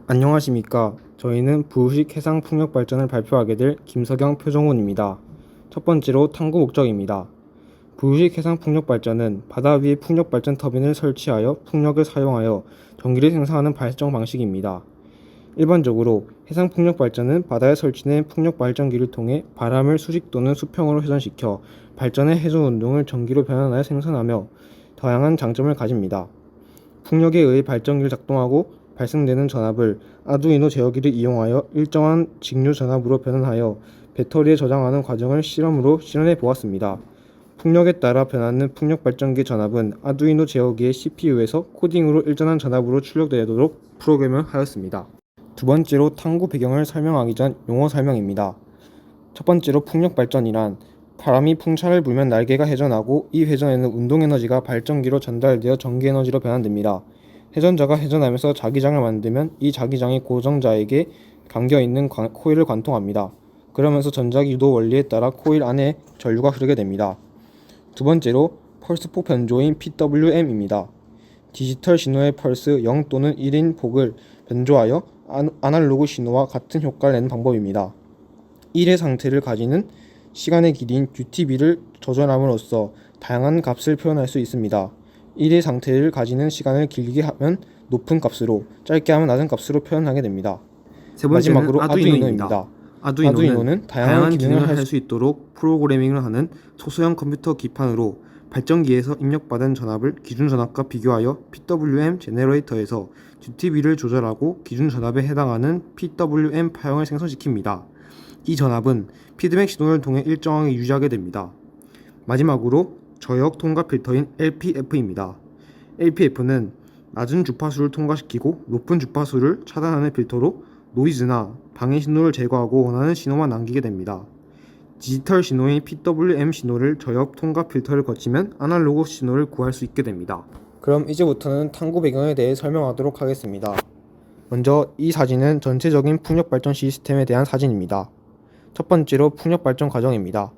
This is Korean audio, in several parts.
안녕하십니까. 저희는 부의식 해상 풍력 발전을 발표하게 될 김석영 표정훈입니다. 첫 번째로 탐구 목적입니다. 부의식 해상 풍력 발전은 바다 위에 풍력 발전 터빈을 설치하여 풍력을 사용하여 전기를 생산하는 발전 방식입니다. 일반적으로 해상 풍력 발전은 바다에 설치된 풍력 발전기를 통해 바람을 수직 또는 수평으로 회전시켜 발전의 회전 운동을 전기로 변환하여 생산하며 다양한 장점을 가집니다. 풍력에 의해 발전기를 작동하고 발생되는 전압을 아두이노 제어기를 이용하여 일정한 직류 전압으로 변환하여 배터리에 저장하는 과정을 실험으로 실현해 보았습니다. 풍력에 따라 변하는 풍력 발전기 전압은 아두이노 제어기의 CPU에서 코딩으로 일정한 전압으로 출력되도록 프로그램을 하였습니다. 두 번째로 탐구 배경을 설명하기 전 용어 설명입니다. 첫 번째로 풍력 발전이란 바람이 풍차를 불면 날개가 회전하고 이 회전에는 운동 에너지가 발전기로 전달되어 전기 에너지로 변환됩니다. 회전자가 회전하면서 자기장을 만들면 이 자기장이 고정자에게 감겨있는 코일을 관통합니다. 그러면서 전자기 유도 원리에 따라 코일 안에 전류가 흐르게 됩니다. 두 번째로 펄스폭 변조인 PWM입니다. 디지털 신호의 펄스 0 또는 1인 폭을 변조하여 아날로그 신호와 같은 효과를 내는 방법입니다. 1의 상태를 가지는 시간의 길이인 UTB를 조절함으로써 다양한 값을 표현할 수 있습니다. 1의 상태를 가지는 시간을 길게 하면 높은 값으로, 짧게 하면 낮은 값으로 표현하게 됩니다. 마지막으로 아두이노입니다. 아두이노는 다양한 기능을 할 수 있도록 프로그래밍을 하는 소수형 컴퓨터 기판으로 발전기에서 입력받은 전압을 기준 전압과 비교하여 PWM 제너레이터에서 UTB를 조절하고 기준 전압에 해당하는 PWM 파형을 생성시킵니다. 이 전압은 피드백 신호를 통해 일정하게 유지하게 됩니다. 마지막으로 저역 통과 필터인 LPF입니다. LPF는 낮은 주파수를 통과시키고 높은 주파수를 차단하는 필터로 노이즈나 방해 신호를 제거하고 원하는 신호만 남기게 됩니다. 디지털 신호인 PWM 신호를 저역 통과 필터를 거치면 아날로그 신호를 구할 수 있게 됩니다. 그럼 이제부터는 탐구 배경에 대해 설명하도록 하겠습니다. 먼저 이 사진은 전체적인 풍력 발전 시스템에 대한 사진입니다. 첫 번째로 풍력 발전 과정입니다.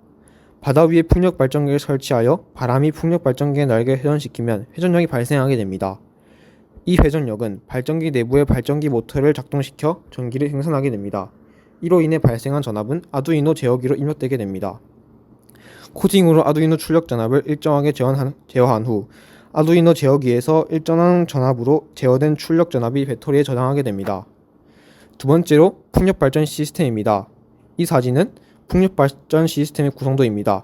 바다 위에 풍력 발전기를 설치하여 바람이 풍력 발전기의 날개를 회전시키면 회전력이 발생하게 됩니다. 이 회전력은 발전기 내부의 발전기 모터를 작동시켜 전기를 생산하게 됩니다. 이로 인해 발생한 전압은 아두이노 제어기로 입력되게 됩니다. 코딩으로 아두이노 출력 전압을 일정하게 제어한 후 아두이노 제어기에서 일정한 전압으로 제어된 출력 전압이 배터리에 저장하게 됩니다. 두 번째로 풍력 발전 시스템입니다. 이 사진은 풍력 발전 시스템의 구성도입니다.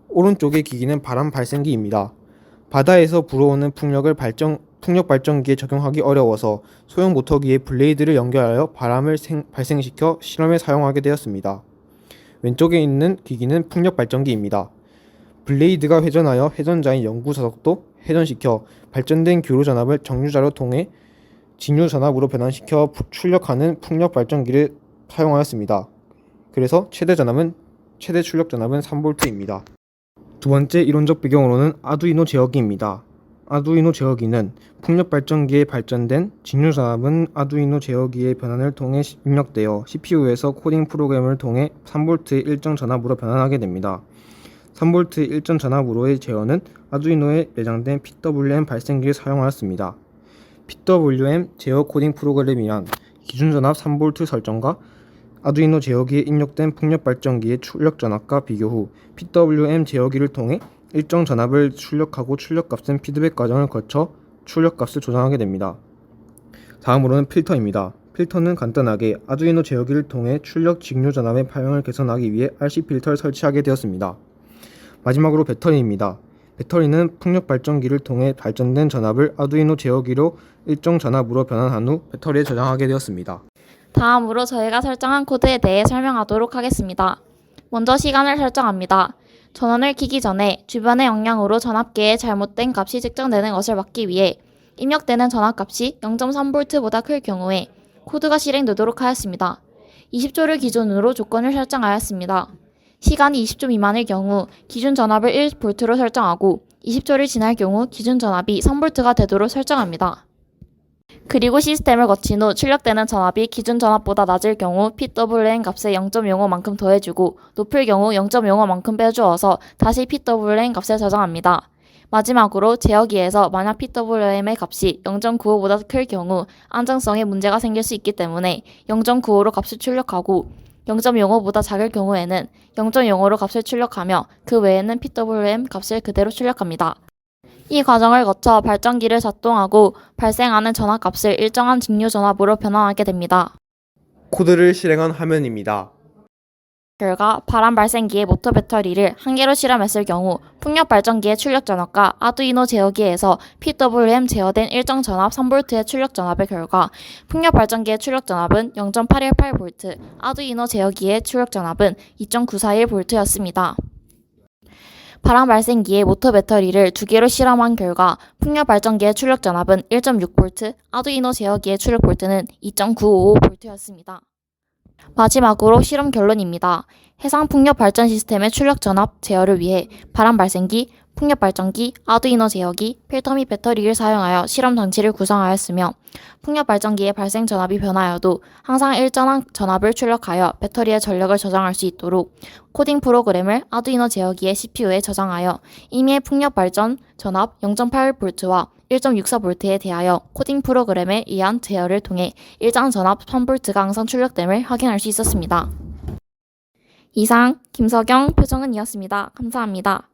오른쪽의 기기는 바람 발생기입니다. 바다에서 불어오는 풍력을 풍력 발전기에 적용하기 어려워서 소형 모터기에 블레이드를 연결하여 바람을 발생시켜 실험에 사용하게 되었습니다. 왼쪽에 있는 기기는 풍력 발전기입니다. 블레이드가 회전하여 회전자인 연구 자석도 회전시켜 발전된 교류 전압을 정류자로 통해 직류 전압으로 변환시켜 출력하는 풍력 발전기를 사용하였습니다. 그래서 최대 출력 전압은 3V입니다. 두 번째 이론적 배경으로는 아두이노 제어기입니다. 아두이노 제어기는 풍력 발전기에 발전된 직류 전압은 아두이노 제어기의 변환을 통해 입력되어 CPU에서 코딩 프로그램을 통해 3V의 일정 전압으로 변환하게 됩니다. 3V의 일정 전압으로의 제어는 아두이노에 내장된 PWM 발생기를 사용하였습니다. PWM 제어 코딩 프로그램이란 기준 전압 3V 설정과 아두이노 제어기에 입력된 풍력 발전기의 출력 전압과 비교 후 PWM 제어기를 통해 일정 전압을 출력하고 출력값은 피드백 과정을 거쳐 출력값을 조정하게 됩니다. 다음으로는 필터입니다. 필터는 간단하게 아두이노 제어기를 통해 출력 직류 전압의 파형을 개선하기 위해 RC 필터를 설치하게 되었습니다. 마지막으로 배터리입니다. 배터리는 풍력 발전기를 통해 발전된 전압을 아두이노 제어기로 일정 전압으로 변환한 후 배터리에 저장하게 되었습니다. 다음으로 저희가 설정한 코드에 대해 설명하도록 하겠습니다. 먼저 시간을 설정합니다. 전원을 켜기 전에 주변의 영향으로 전압계에 잘못된 값이 측정되는 것을 막기 위해 입력되는 전압값이 0.3V보다 클 경우에 코드가 실행되도록 하였습니다. 20초를 기준으로 조건을 설정하였습니다. 시간이 20초 미만일 경우 기준 전압을 1V로 설정하고 20초를 지날 경우 기준 전압이 3V가 되도록 설정합니다. 그리고 시스템을 거친 후 출력되는 전압이 기준 전압보다 낮을 경우 PWM 값에 0.05만큼 더해주고 높을 경우 0.05만큼 빼주어서 다시 PWM 값을 저장합니다. 마지막으로 제어기에서 만약 PWM의 값이 0.95보다 클 경우 안정성에 문제가 생길 수 있기 때문에 0.95로 값을 출력하고 0.05보다 작을 경우에는 0.05로 값을 출력하며 그 외에는 PWM 값을 그대로 출력합니다. 이 과정을 거쳐 발전기를 작동하고 발생하는 전압값을 일정한 직류 전압으로 변환하게 됩니다. 코드를 실행한 화면입니다. 결과 바람 발생기의 모터 배터리를 한 개로 실험했을 경우 풍력 발전기의 출력 전압과 아두이노 제어기에서 PWM 제어된 일정 전압 3V의 출력 전압의 결과 풍력 발전기의 출력 전압은 0.818V, 아두이노 제어기의 출력 전압은 2.941V였습니다. 바람 발생기의 모터 배터리를 두 개로 실험한 결과 풍력 발전기의 출력 전압은 1.6V, 아두이노 제어기의 출력 볼트는 2.955V였습니다. 마지막으로 실험 결론입니다. 해상 풍력 발전 시스템의 출력 전압 제어를 위해 바람 발생기, 풍력 발전기, 아두이노 제어기, 필터 및 배터리를 사용하여 실험 장치를 구성하였으며 풍력 발전기의 발생 전압이 변하여도 항상 일정한 전압을 출력하여 배터리의 전력을 저장할 수 있도록 코딩 프로그램을 아두이노 제어기의 CPU에 저장하여 임의의 풍력 발전 전압 0.8V와 1.64V에 대하여 코딩 프로그램에 의한 제어를 통해 일정 전압 3V가 항상 출력됨을 확인할 수 있었습니다. 이상 김석영 표정은이었습니다. 감사합니다.